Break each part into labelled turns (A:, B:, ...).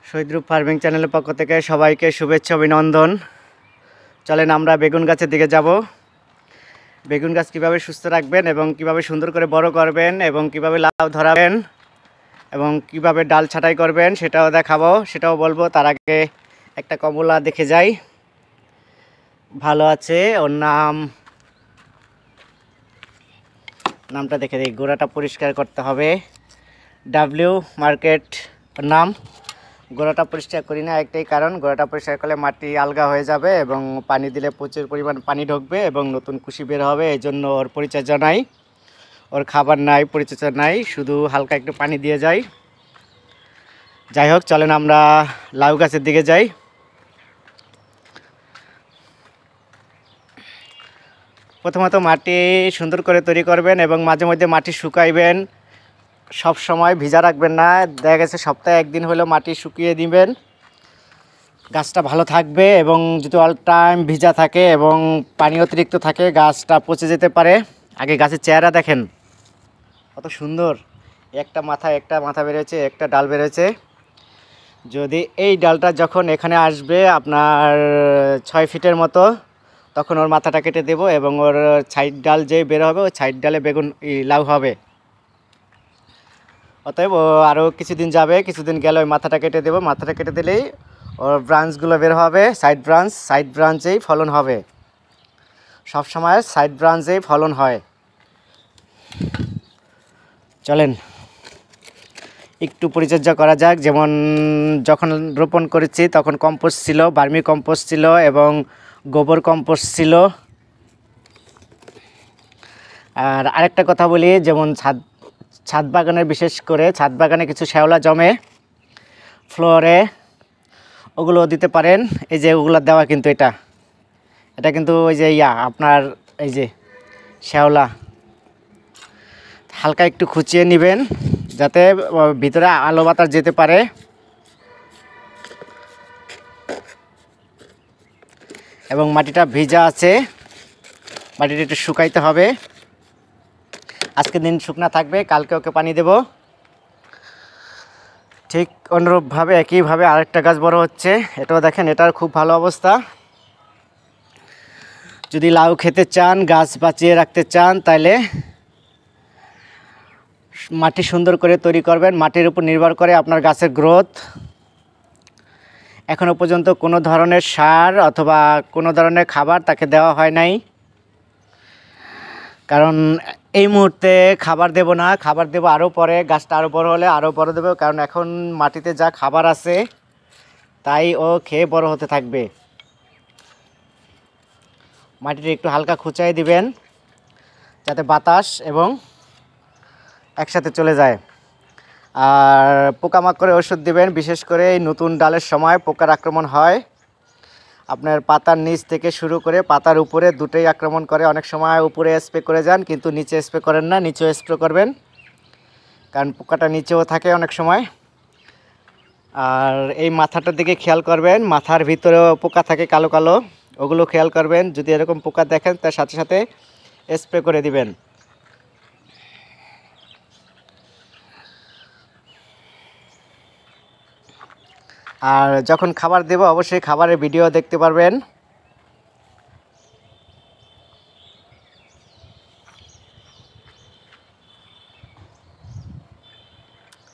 A: শহীদরূপ farming চ্যানেলের পক্ষ থেকে সবাইকে শুভেচ্ছা অভিনন্দন। চলেন আমরা বেগুন গাছের দিকে যাব। বেগুন গাছ কীভাবে সুস্থ রাখবেন এবং কিভাবে সুন্দর করে বড় করবেন এবং কিভাবে লাউ ধরাবেন এবং কিভাবে ডাল ছাঁটাই করবেন সেটাও দেখাবো, সেটাও বলবো। তার আগে একটা কমলা দেখে যাই, ভালো আছে, ওর নামটা দেখে দিই। গোড়াটা পরিষ্কার করতে হবে, ডাব্লিউ মার্কেট নাম। গোড়াটা পরিষ্কার করি না একটাই কারণ, গোড়াটা পরিষ্কার করলে মাটি আলগা হয়ে যাবে এবং পানি দিলে প্রচুর পরিমাণ পানি ঢুকবে এবং নতুন কুশি বের হবে। এই জন্য ওর পরিচর্যা নাই, ওর খাবার নাই, পরিচর্যা নাই, শুধু হালকা একটু পানি দিয়ে যাই। যাই হোক, চলেন আমরা লাউ গাছের দিকে যাই। প্রথমত মাটি সুন্দর করে তৈরি করবেন এবং মাঝে মধ্যে মাটি শুকাইবেন, সব সময় ভিজা রাখবেন না। দেখা গেছে সপ্তাহে একদিন হলেও মাটি শুকিয়ে দিবেন, গাছটা ভালো থাকবে। এবং যদি অল টাইম ভিজা থাকে এবং পানি অতিরিক্ত থাকে গাছটা পচে যেতে পারে। আগে গাছের চেহারা দেখেন কত সুন্দর, একটা মাথা বেরোচ্ছে, একটা ডাল বেরোচ্ছে। যদি এই ডালটা যখন এখানে আসবে আপনার 6 ফিটের মতো, তখন ওর মাথাটা কেটে দেব এবং ওর সাইড ডাল যে বের হবে ওই সাইড ডালে বেগুন লাউ হবে। অতএব ও আরও কিছুদিন যাবে, কিছুদিন গেলে ওই মাথাটা কেটে দেবো। মাথাটা কেটে দিলেই ওর ব্রাঞ্চগুলো বের হবে, সাইড ব্রাঞ্চেই ফলন হবে। সব সময় সাইড ব্রাঞ্চেই ফলন হয়। চলেন একটু পরিচর্যা করা যাক। যেমন যখন রোপণ করেছি তখন কম্পোস্ট ছিল, ভার্মি কম্পোস্ট ছিল এবং গোবর কম্পোস্ট ছিল। আর আরেকটা কথা বলি, যেমন ছাদ বাগানের, বিশেষ করে ছাদ বাগানে কিছু শ্যাওলা জমে ফ্লোরে, ওগুলো দিতে পারেন। এই যে ওগুলো দেওয়া, কিন্তু এটা কিন্তু ওই যে আপনার এই যে শ্যাওলা, হালকা একটু খুঁচিয়ে নেবেন যাতে ভিতরে আলো বাতাস যেতে পারে। এবং মাটিটা ভিজা আছে, মাটিটা একটু শুকাইতে হবে। আজকের দিন শুকনা থাকবে, কালকে ওকে পানি দেব। ঠিক অনুরূপভাবে একইভাবে আরেকটা গাছ বড় হচ্ছে, এটাও দেখেন, এটার খুব ভালো অবস্থা। যদি লাউ খেতে চান, গাছ বাঁচিয়ে রাখতে চান, তাহলে মাটি সুন্দর করে তৈরি করবেন। মাটির উপর নির্ভর করে আপনার গাছের গ্রোথ। এখনও পর্যন্ত কোনো ধরনের সার অথবা কোনো ধরনের খাবার তাকে দেওয়া হয় নাই, কারণ এই মুহূর্তে খাবার দেব না, খাবার দেব আরও পরে, গাছটা আরও বড় হলে আরও বড় দেবো। কারণ এখন মাটিতে যা খাবার আছে তাই ও খেয়ে বড় হতে থাকবে। মাটিটা একটু হালকা খুঁচাই দিবেন যাতে বাতাস এবং একসাথে চলে যায়। আর পোকামাকড়ের ওষুধ দিবেন, বিশেষ করে এই নতুন ডালের সময় পোকার আক্রমণ হয়। আপনার পাতার নিচ থেকে শুরু করে পাতার উপরে দুটোই আক্রমণ করে। অনেক সময় উপরে স্প্রে করে যান, কিন্তু নিচে স্প্রে করেন না, নিচেও স্প্রে করবেন, কারণ পোকাটা নিচেও থাকে অনেক সময়। আর এই মাথাটার দিকে খেয়াল করবেন, মাথার ভিতরেও পোকা থাকে কালো কালো, ওগুলো খেয়াল করবেন। যদি এরকম পোকা দেখেন তার সাথে সাথে স্প্রে করে দিবেন। আর যখন খাবার দেব অবশ্যই খাবারের ভিডিও দেখতে পারবেন।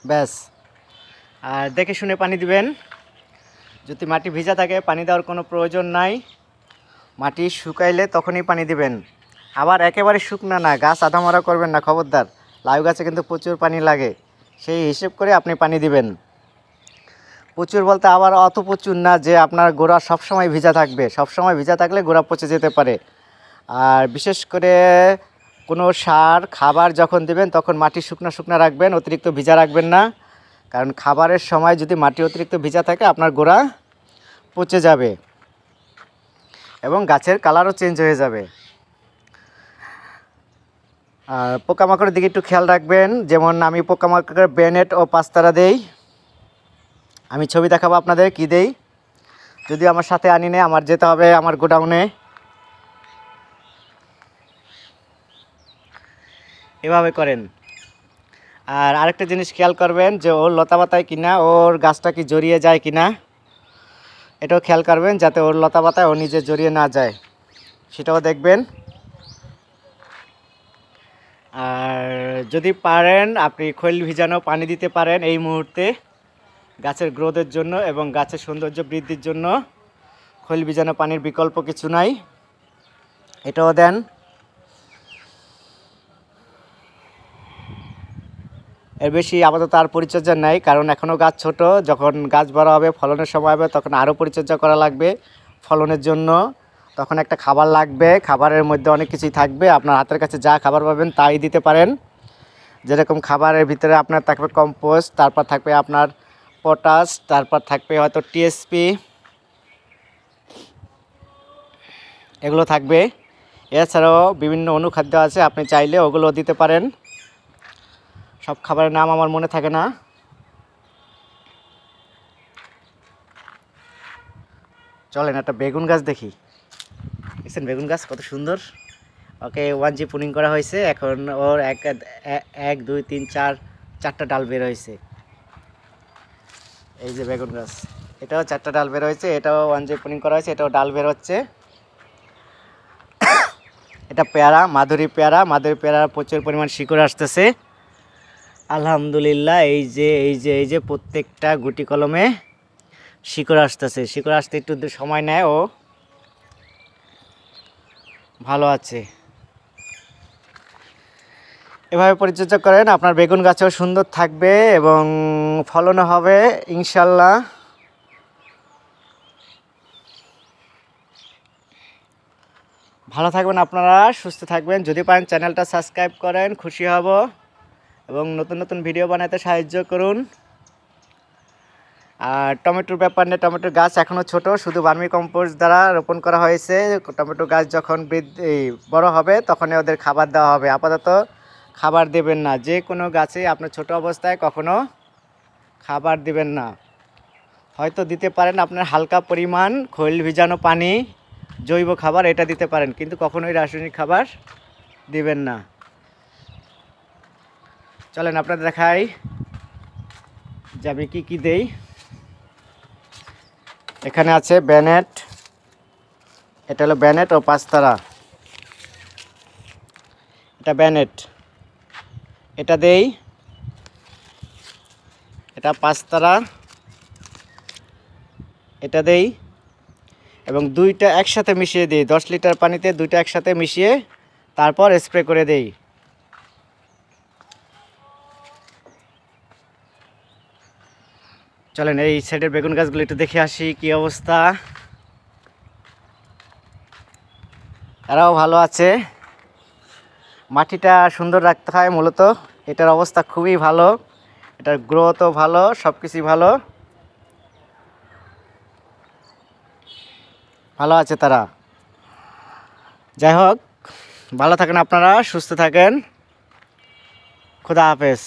A: ব্যাস, আর দেখে শুনে পানি দিবেন। যদি মাটি ভিজা থাকে পানি দেওয়ার কোনো প্রয়োজন নাই, মাটি শুকাইলে তখনই পানি দিবেন। আবার একেবারে শুকনা না, গাছ আধামরা করবেন না, খবরদার। লাউ গাছে কিন্তু প্রচুর পানি লাগে, সেই হিসেব করে আপনি পানি দিবেন। প্রচুর বলতে আবার অত প্রচুর না যে আপনার গোড়া সবসময় ভিজা থাকবে, সবসময় ভিজা থাকলে গোড়া পচে যেতে পারে। আর বিশেষ করে কোনো সার খাবার যখন দেবেন তখন মাটি শুকনা শুকনা রাখবেন, অতিরিক্ত ভিজা রাখবেন না। কারণ খাবারের সময় যদি মাটি অতিরিক্ত ভিজা থাকে আপনার গোড়া পচে যাবে এবং গাছের কালারও চেঞ্জ হয়ে যাবে। আর পোকামাকড়ের দিকে একটু খেয়াল রাখবেন। যেমন আমি পোকামাকড়ের বেনেট ও পাঁচতারা দেই, আমি ছবি দেখাবো আপনাদের কি দেই। যদি আমার সাথে আনি নেই, আমার যেতে হবে আমার গোডাউনে। এভাবে করেন। আর আরেকটা জিনিস খেয়াল করবেন যে ওর লতাপাতায় কিনা ওর গাছটা কি জড়িয়ে যায় কিনা, এটাও খেয়াল করবেন যাতে ওর লতাপাতায় ও নিজে জড়িয়ে না যায়, সেটাও দেখবেন। আর যদি পারেন আপনি খৈল ভিজানো পানি দিতে পারেন এই মুহূর্তে গাছের গ্রোথের জন্য এবং গাছের সৌন্দর্য বৃদ্ধির জন্য। খৈল ভিজানো পানির বিকল্প কিছু নাই, এটাও দেন। এর বেশি আপাতত আর পরিচর্যা নাই, কারণ এখনও গাছ ছোট, যখন গাছ বড় হবে ফলনের সময় হবে তখন আরও পরিচর্যা করা লাগবে ফলনের জন্য। তখন একটা খাবার লাগবে, খাবারের মধ্যে অনেক কিছুই থাকবে, আপনার হাতের কাছে যা খাবার পাবেন তাই দিতে পারেন। যেরকম খাবারের ভিতরে আপনার থাকবে কম্পোস্ট, তারপর থাকবে আপনার পটাশ, তারপর থাকবে হয়তো টিএসপি, এগুলো থাকবে। এছাড়াও বিভিন্ন অনুখাদ্য আছে, আপনি চাইলে ওগুলো দিতে পারেন। সব খাবারের নাম আমার মনে থাকে না। চলেন একটা বেগুন গাছ দেখি। দেখছেন বেগুন গাছ কত সুন্দর। ওকে 1G পুনিং করা হয়েছে, এখন ওর এক দুই তিন চারটা ডাল বের হয়েছে। এই যে বেগুন গাছ, এটাও 4টা ডাল বের হয়েছে, এটাও 1G পুনিং করা হয়েছে, এটাও ডাল বের হচ্ছে। এটা পেয়ারা, মাধুরী পেয়ারা প্রচুর পরিমাণ শিকড় আসতেছে আলহামদুলিল্লাহ। এই যে প্রত্যেকটা গুটি কলমে শিকড় আসতেছে, শিকড় আসতে একটু সময় নেয়, ও ভালো আছে। এভাবে পরিচর্যা করেন, আপনার বেগুন গাছও সুন্দর থাকবে এবং ফলনও হবে ইনশাল্লাহ। ভালো থাকবেন আপনারা, সুস্থ থাকবেন। যদি পারেন চ্যানেলটা সাবস্ক্রাইব করেন, খুশি হব, এবং নতুন নতুন ভিডিও বানাতে সাহায্য করুন। আর টমেটোর ব্যাপার নিয়ে, টমেটোর গাছ এখনও ছোট, শুধু ভার্মি কম্পোস্ট দ্বারা রোপণ করা হয়েছে। টমেটো গাছ যখন বড় হবে তখন ওদের খাবার দেওয়া হবে, আপাতত খাবার দেবেন না। যে কোনো গাছে আপনার ছোট অবস্থায় কখনো খাবার দিবেন না। হয়তো দিতে পারেন আপনার হালকা পরিমাণ খৈল ভিজানো পানি, জৈব খাবার, এটা দিতে পারেন, কিন্তু কখনোই রাসায়নিক খাবার দিবেন না। চলেন আপনাদের দেখাই যে আমি কী দেই। এখানে আছে ব্যানেট, এটা হলো ব্যানেট ও পাঁচতারা, এটা ব্যানেট, এটা দেই, এটা পাঁচতারা, এটা দেই, এবং দুইটা একসাথে মিশিয়ে দিই। 10 লিটার পানিতে দুইটা একসাথে মিশিয়ে তারপর স্প্রে করে দেই। চলেন এই সাইডের বেগুন গাছগুলো একটু দেখে আসি কি অবস্থা। এরাও ভালো আছে। মাটিটা সুন্দর রাখতে হয় মূলত, এটার অবস্থা খুবই ভালো, এটার গ্রোথও ভালো, সব কিছুই ভালো ভালো আছে তারা। যাই হোক, ভালো থাকেন আপনারা, সুস্থ থাকেন। খুদা হাফেজ।